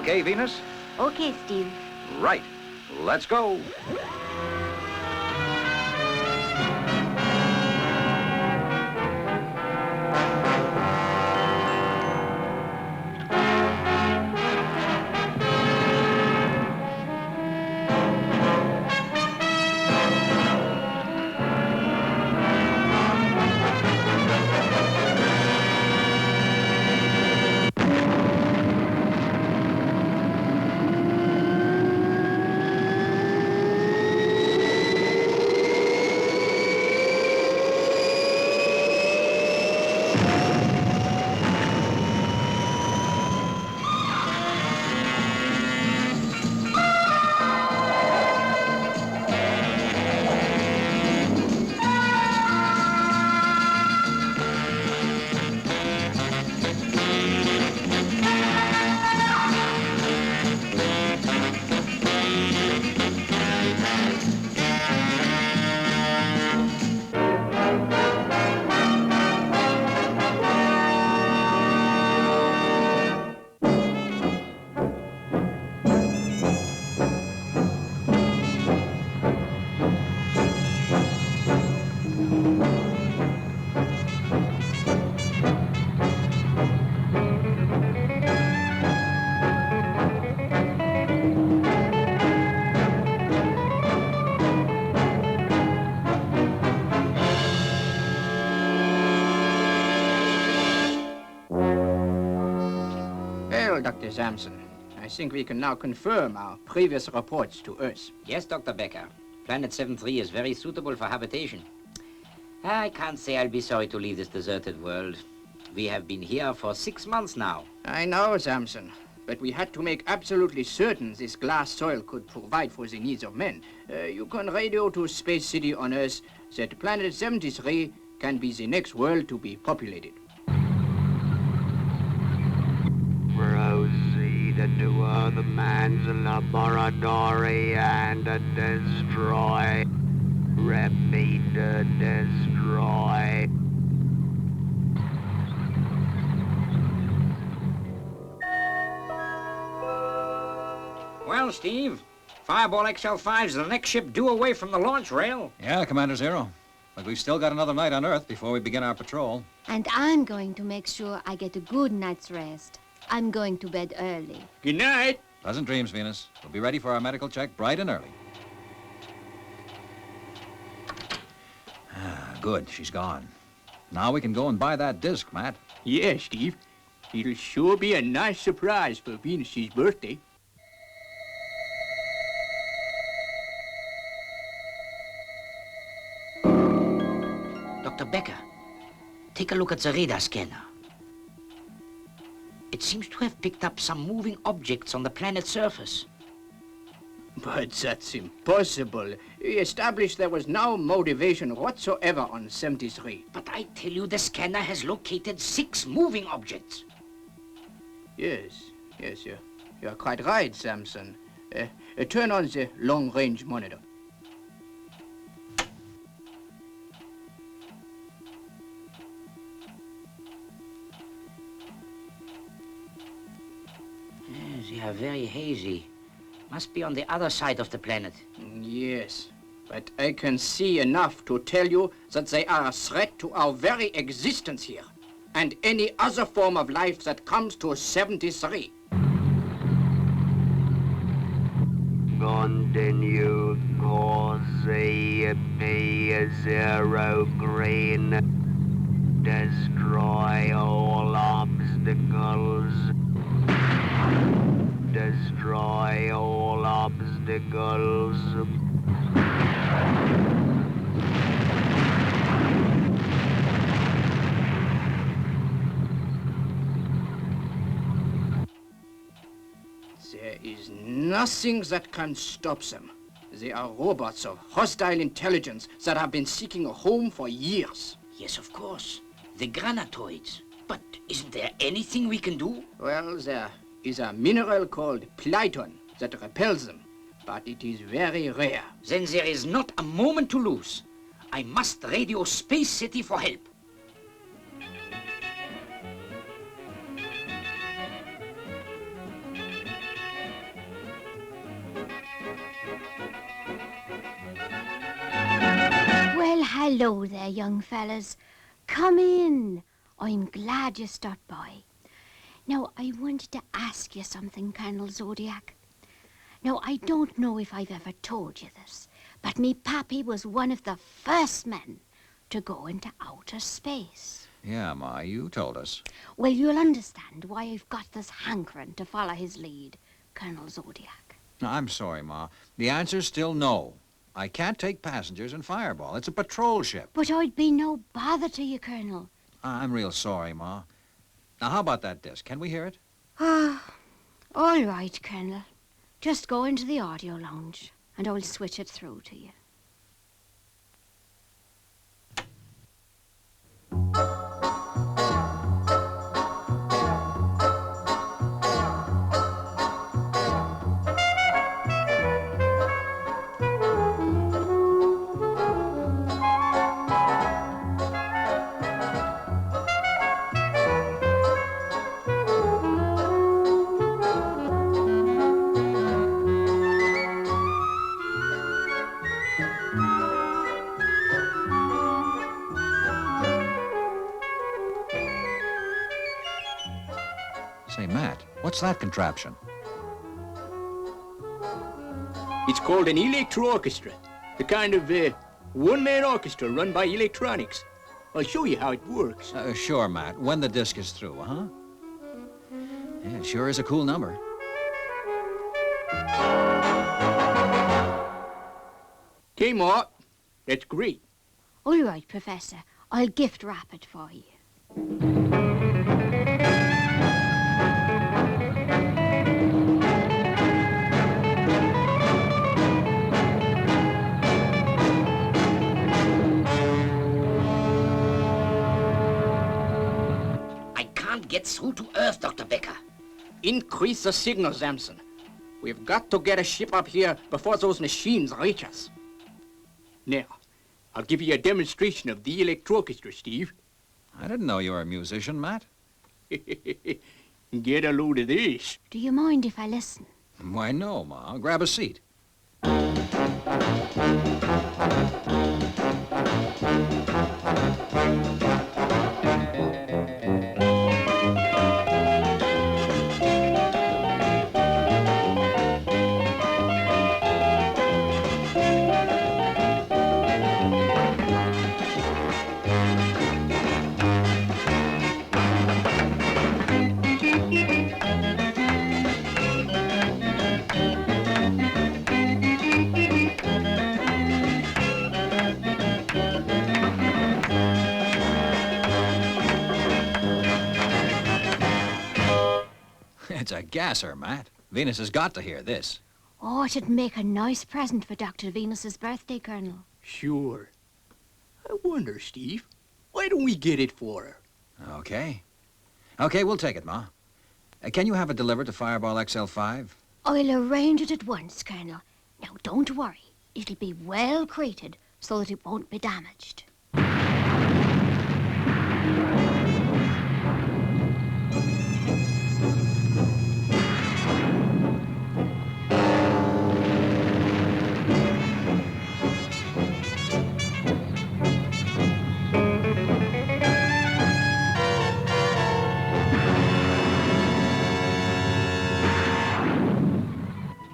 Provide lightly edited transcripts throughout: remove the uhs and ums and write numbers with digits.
Okay, Venus? Okay, Steve. Right. Let's go. Well, Dr. Sampson, I think we can now confirm our previous reports to Earth. Yes, Dr. Becker. Planet 7-3 is very suitable for habitation. I can't say I'll be sorry to leave this deserted world. We have been here for 6 months now. I know, Sampson, but we had to make absolutely certain this glass soil could provide for the needs of men. You can radio to Space City on Earth that Planet 73 can be the next world to be Proceed to the man's laboratory and destroy. Repeat, destroy. Well, Steve, Fireball XL5's the next ship due away from the launch rail. Yeah, Commander Zero. But we've still got another night on Earth before we begin our patrol. And I'm going to make sure I get a good night's rest. I'm going to bed early. Good night. Pleasant dreams, Venus. We'll be ready for our medical check bright and early. Good, she's gone. Now we can go and buy that disc, Matt. Yeah, Steve. It'll sure be a nice surprise for Venus's birthday. Dr. Becker, take a look at the radar scanner. It seems to have picked up some moving objects on the planet's surface. But that's impossible. We established there was no motivation whatsoever on 73. But I tell you, the scanner has located 6 moving objects. Yes, you're quite right, Sampson. Turn on the long-range monitor. They are very hazy. Must be on the other side of the planet. Yes, but I can see enough to tell you that they are a threat to our very existence here, and any other form of life that comes to 73. Continue course P0 green. Destroy all obstacles. Destroy all obstacles. There is nothing that can stop them. They are robots of hostile intelligence that have been seeking a home for years. Yes, of course. The Granatoids. But isn't there anything we can do? Well, there is a mineral called Platon that repels them, but it is very rare. Then there is not a moment to lose. I must radio Space City for help. hello there, young fellas. Come in. I'm glad you stopped by. Now, I wanted to ask you something, Colonel Zodiac. Now, I don't know if I've ever told you this, but me pappy was one of the first men to go into outer space. Yeah, Ma, you told us. Well, you'll understand why I've got this hankering to follow his lead, Colonel Zodiac. No, I'm sorry, Ma. The answer's still no. I can't take passengers in Fireball. It's a patrol ship. But I'd be no bother to you, Colonel. I'm real sorry, Ma. Now, how about that disc? Can we hear it? Ah, all right, Colonel. Just go into the audio lounge, and I'll switch it through to you. Say, Matt, what's that contraption? It's called an electro-orchestra. The kind of one-man orchestra run by electronics. I'll show you how it works. Sure, Matt, when the disc is through, huh? Yeah, it sure is a cool number. Okay, Mort. That's great. All right, Professor. I'll gift wrap it for you. Get through to Earth, Dr. Becker. Increase the signal, Samson. We've got to get a ship up here before those machines reach us. Now, I'll give you a demonstration of the electro-orchestra, Steve. I didn't know you were a musician, Matt. Get a load of this. Do you mind if I listen? Why, no, Ma. Grab a seat. It's a gasser, Matt. Venus has got to hear this. Oh, it'd make a nice present for Dr. Venus's birthday, Colonel. Sure. I wonder, Steve, why don't we get it for her? Okay. Okay, we'll take it, Ma. Can you have it delivered to Fireball XL5? I'll arrange it at once, Colonel. Now, don't worry. It'll be well crated so that it won't be damaged.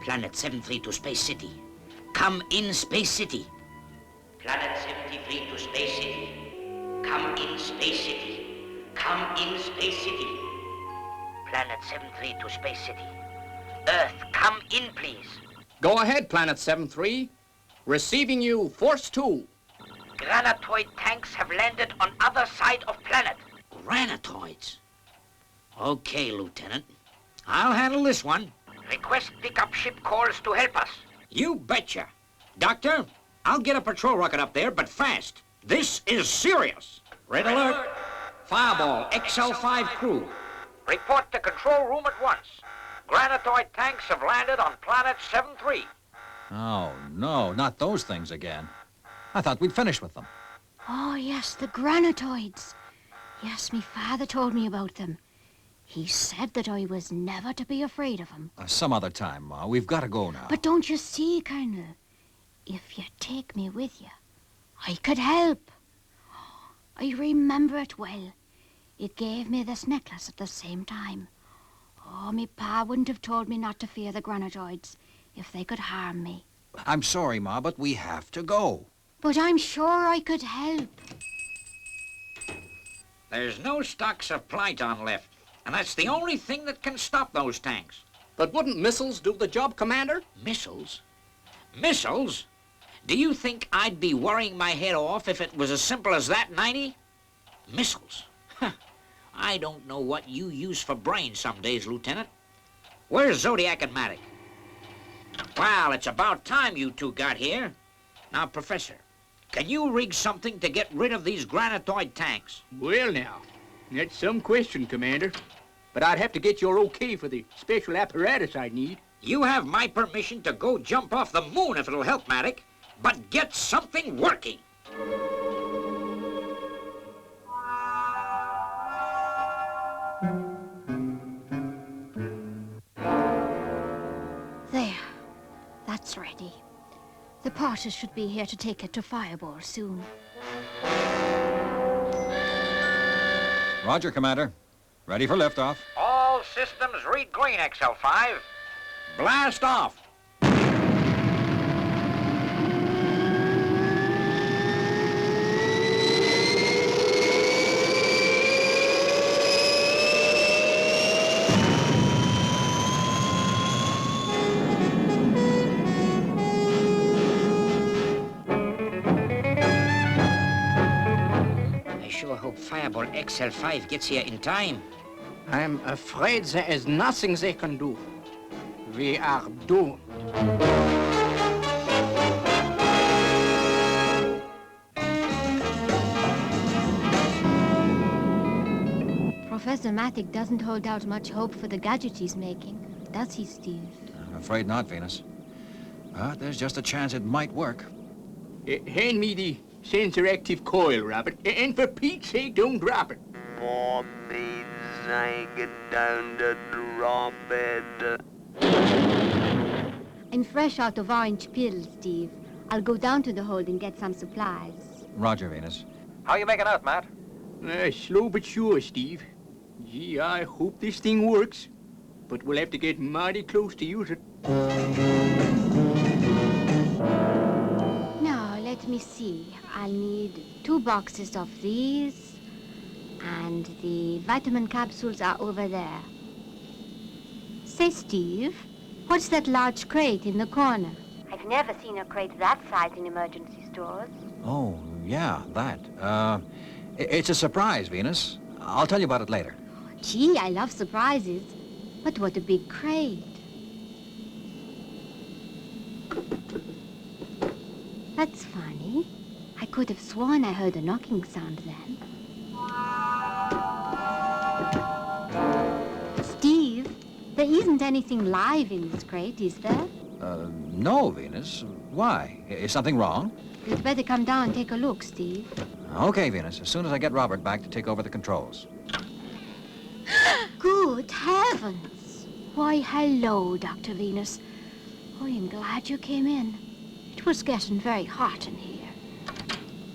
Planet 73 to Space City. Come in, Space City. Planet 73 to Space City. Come in, Space City. Come in, Space City. Planet 73 to Space City. Earth, come in, please. Go ahead, Planet 7-3. Receiving you, Force 2. Granatoid tanks have landed on other side of planet. Granatoids? Okay, Lieutenant. I'll handle this one. Request pickup ship calls to help us. You betcha. Doctor, I'll get a patrol rocket up there, but fast. This is serious. Red alert. Fireball, XL5 crew. Report to control room at once. Granatoid tanks have landed on planet 7-3. Oh, no, not those things again. I thought we'd finished with them. Oh, yes, the Granatoids. Yes, me father told me about them. He said that I was never to be afraid of him. Some other time, Ma. We've got to go now. But don't you see, Colonel? If you take me with you, I could help. I remember it well. It gave me this necklace at the same time. Oh, me pa wouldn't have told me not to fear the Granatoids if they could harm me. I'm sorry, Ma, but we have to go. But I'm sure I could help. There's no stocks of Plyton left, and that's the only thing that can stop those tanks. But wouldn't missiles do the job, Commander? Missiles? Missiles? Do you think I'd be worrying my head off if it was as simple as that, 90? Missiles? Huh. I don't know what you use for brains some days, Lieutenant. Where's Zodiac and Matic? Well, it's about time you two got here. Now, Professor, can you rig something to get rid of these Granatoid tanks? Well, now, that's some question, Commander. But I'd have to get your okay for the special apparatus I need. You have my permission to go jump off the moon if it'll help, Matic, but get something working. There. That's ready. The Potters should be here to take it to Fireball soon. Roger, Commander. Ready for liftoff. All systems read green, XL5. Blast off! I sure hope Fireball XL5 gets here in time. I'm afraid there is nothing they can do. We are doomed. Professor Matic doesn't hold out much hope for the gadget he's making, does he, Steve? I'm afraid not, Venus. But there's just a chance it might work. Hand me the sensor-active coil, Robert. And for Pete's sake, don't drop it. For Pete's sake, don't drop it. I'm fresh out of orange pills, Steve. I'll go down to the hold and get some supplies. Roger, Venus. How you making out, Matt? Slow but sure, Steve. Gee, I hope this thing works. But we'll have to get mighty close to use it. Now, let me see. I'll need 2 boxes of these, and the vitamin capsules are over there. Say, Steve, what's that large crate in the corner? I've never seen a crate that size in emergency stores. Oh, yeah, that. It's a surprise, Venus. I'll tell you about it later. Gee, I love surprises. But what a big crate. That's funny. I could have sworn I heard a knocking sound then. Steve, there isn't anything live in this crate, is there? No, Venus. Why? Is something wrong? You'd better come down and take a look, Steve. Okay, Venus, as soon as I get Robert back to take over the controls. Good heavens! Why, hello, Dr. Venus. Oh, I'm glad you came in. It was getting very hot in here.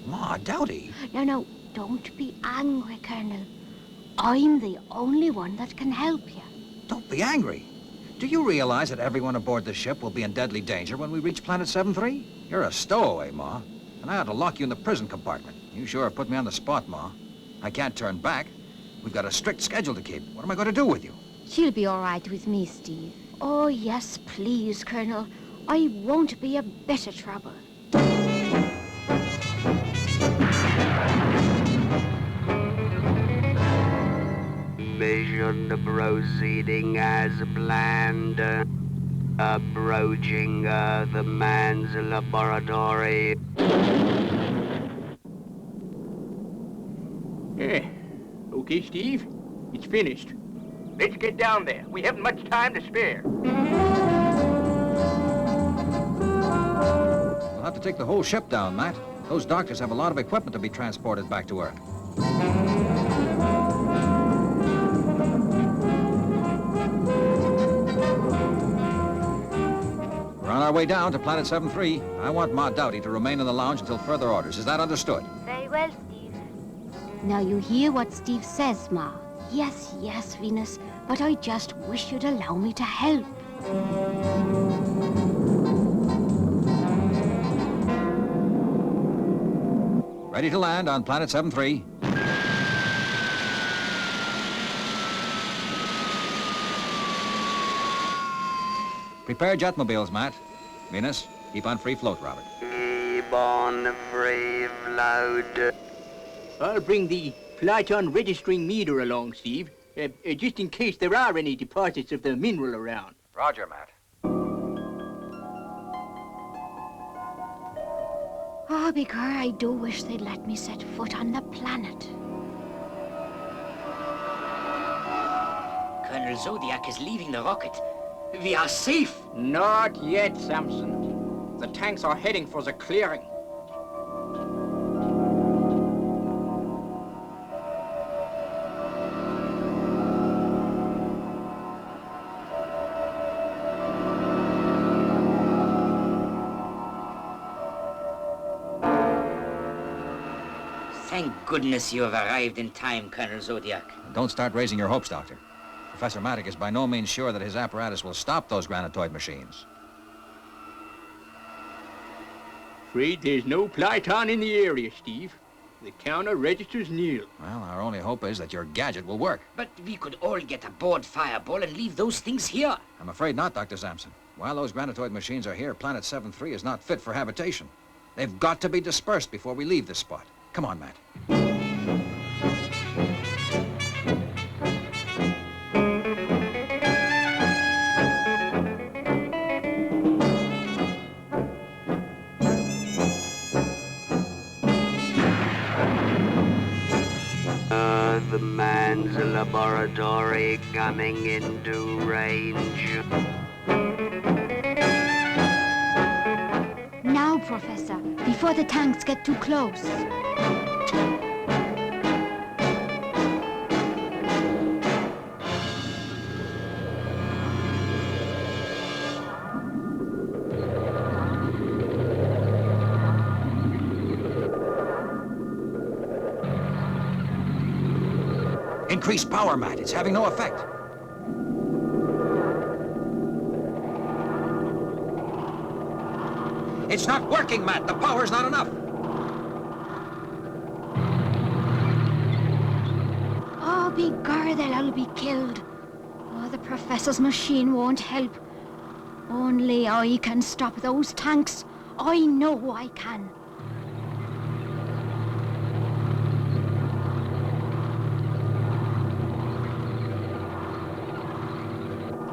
Ma, Dowdy. No, don't be angry, Colonel. I'm the only one that can help you. Don't be angry. Do you realize that everyone aboard the ship will be in deadly danger when we reach Planet 7-3? You're a stowaway, Ma. And I ought to lock you in the prison compartment. You sure have put me on the spot, Ma. I can't turn back. We've got a strict schedule to keep. What am I going to do with you? She'll be all right with me, Steve. Oh, yes, please, Colonel. I won't be a bit of trouble. Mission proceeding as planned. Approaching the man's laboratory. Okay, Steve. It's finished. Let's get down there. We haven't much time to spare. We'll have to take the whole ship down, Matt. Those doctors have a lot of equipment to be transported back to Earth. We're on our way down to Planet 7-3. I want Ma Doughty to remain in the lounge until further orders. Is that understood? Very well, Steve. Now you hear what Steve says, Ma. Yes, yes, Venus, but I just wish you'd allow me to help. Ready to land on Planet 7-3. Prepare jetmobiles, Matt. Venus, keep on free float, Robert. Keep on free float. I'll bring the Flight-on registering meter along, Steve, just in case there are any deposits of the mineral around. Roger, Matt. Oh, Bigger, I do wish they'd let me set foot on the planet. Colonel Zodiac is leaving the rocket. We are safe. Not yet, Samson. The tanks are heading for the clearing. Thank goodness you have arrived in time, Colonel Zodiac. Don't start raising your hopes, Doctor. Professor Maddock is by no means sure that his apparatus will stop those Granatoid machines. Afraid there's no Flight-on in the area, Steve. The counter registers nil. Well, our only hope is that your gadget will work. But we could all get aboard Fireball and leave those things here. I'm afraid not, Dr. Sampson. While those Granatoid machines are here, Planet 7-3 is not fit for habitation. They've got to be dispersed before we leave this spot. Come on, Matt. The man's laboratory coming into range. Now, Professor, before the tanks get too close. Increase power, Matt. It's having no effect. It's not working, Matt. The power's not enough. Oh, Bigger, they'll all be killed. Oh, the Professor's machine won't help. Only I can stop those tanks. I know I can.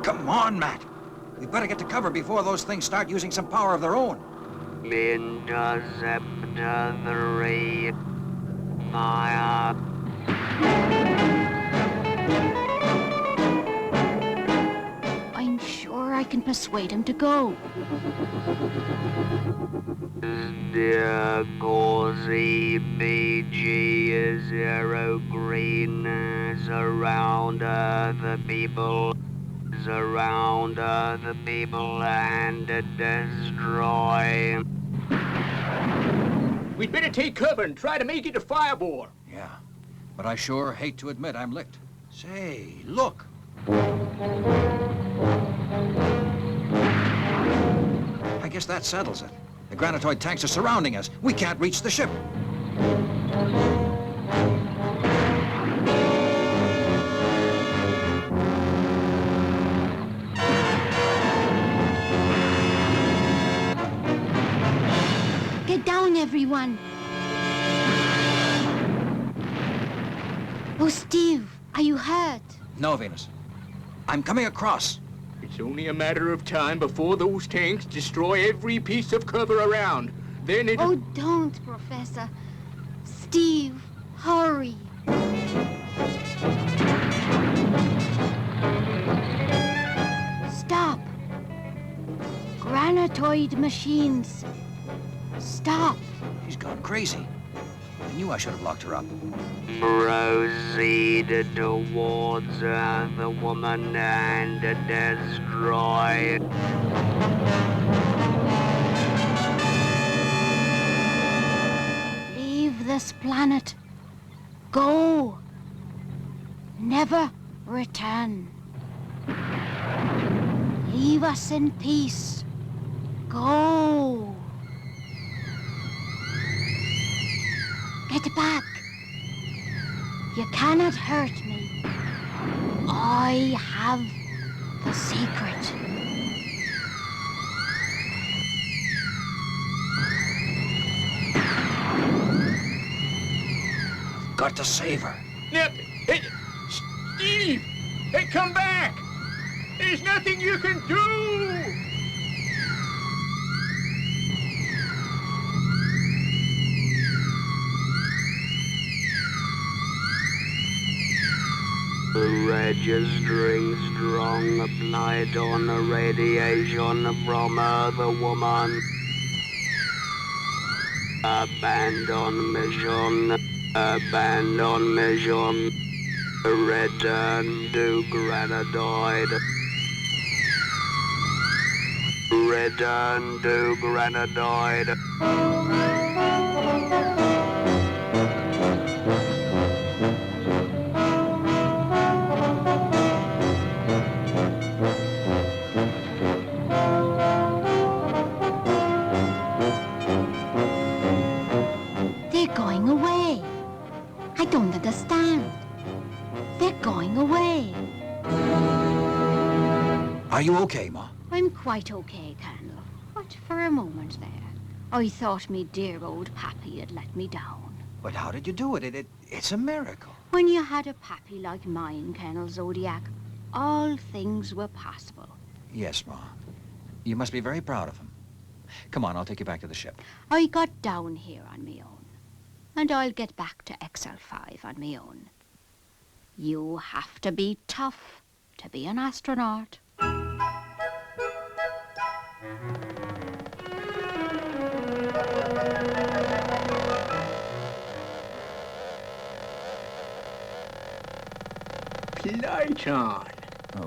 Come on, Matt. We better get to cover before those things start using some power of their own. Intercept the ray. Fire. I'm sure I can persuade him to go. Dear Corsi BG 0 green surround the people. Surround the people and destroy. We'd better take cover and try to make it to Fireball. Yeah, but I sure hate to admit I'm licked. Say, look. I guess that settles it. The Granatoid tanks are surrounding us. We can't reach the ship. Get down, everyone. Oh, Steve, are you hurt? No, Venus. I'm coming across. It's only a matter of time before those tanks destroy every piece of cover around. Then it'll... Oh, don't, Professor. Steve, hurry. Stop. Granatoid machines. Stop. She's gone crazy. I knew I should have locked her up. Proceed towards the woman and destroy. this planet. Go. Never return. Leave us in peace. Go. Get back. You cannot hurt me. I have the secret. Got to save her. Hey, Steve! Hey, come back! There's nothing you can do! The registering strong applied on the radiation from the woman. Abandon mission. Abandon mission. Return to Granatoid. Return to Granatoid. They're going away. I don't understand. They're going away. Are you okay, Ma? I'm quite okay, Colonel. But for a moment there, I thought me dear old pappy had let me down. But how did you do it? It's a miracle. When you had a pappy like mine, Colonel Zodiac, all things were possible. Yes, Ma. You must be very proud of him. Come on, I'll take you back to the ship. I got down here on me own, and I'll get back to XL5 on me own. You have to be tough to be an astronaut. Plyton.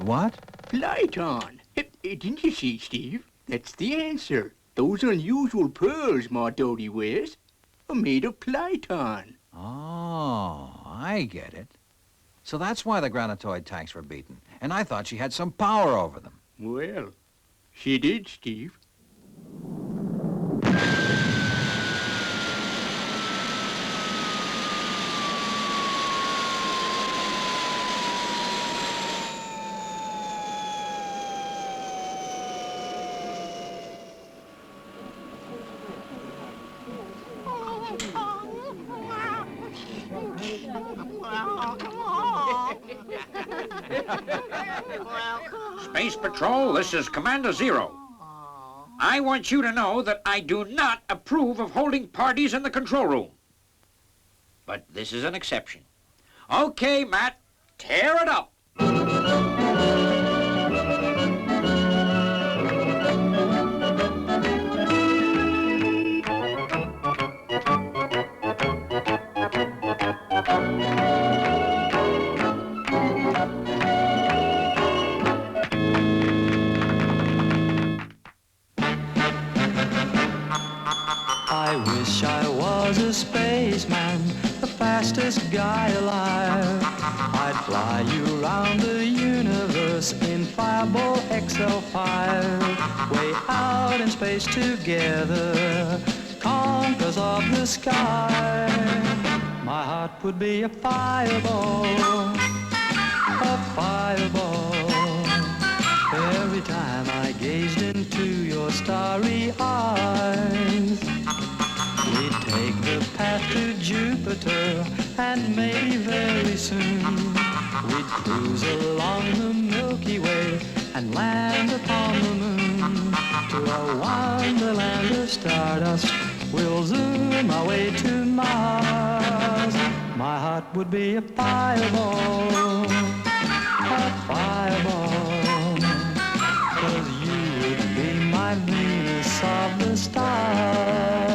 What? Plyton. Didn't you see, Steve? That's the answer. Those unusual pearls Ma Doty wears are made of Plyton. Oh, I get it. So that's why the Granatoid tanks were beaten. And I thought she had some power over them. Well, she did, Steve. Space Patrol, this is Commander Zero. I want you to know that I do not approve of holding parties in the control room. But this is an exception. Okay, Matt, tear it up. I wish I was a spaceman, the fastest guy alive. I'd fly you around the universe in Fireball XL5. Way out in space together, conquerors of the sky. My heart would be a fireball, a fireball. Every time I gazed into your starry eyes. We'd take the path to Jupiter, and maybe very soon we'd cruise along the Milky Way and land upon the moon. To a wonderland of stardust, we'll zoom our way to Mars. My heart would be a fireball, a fireball, 'cause you would be my Venus of the stars.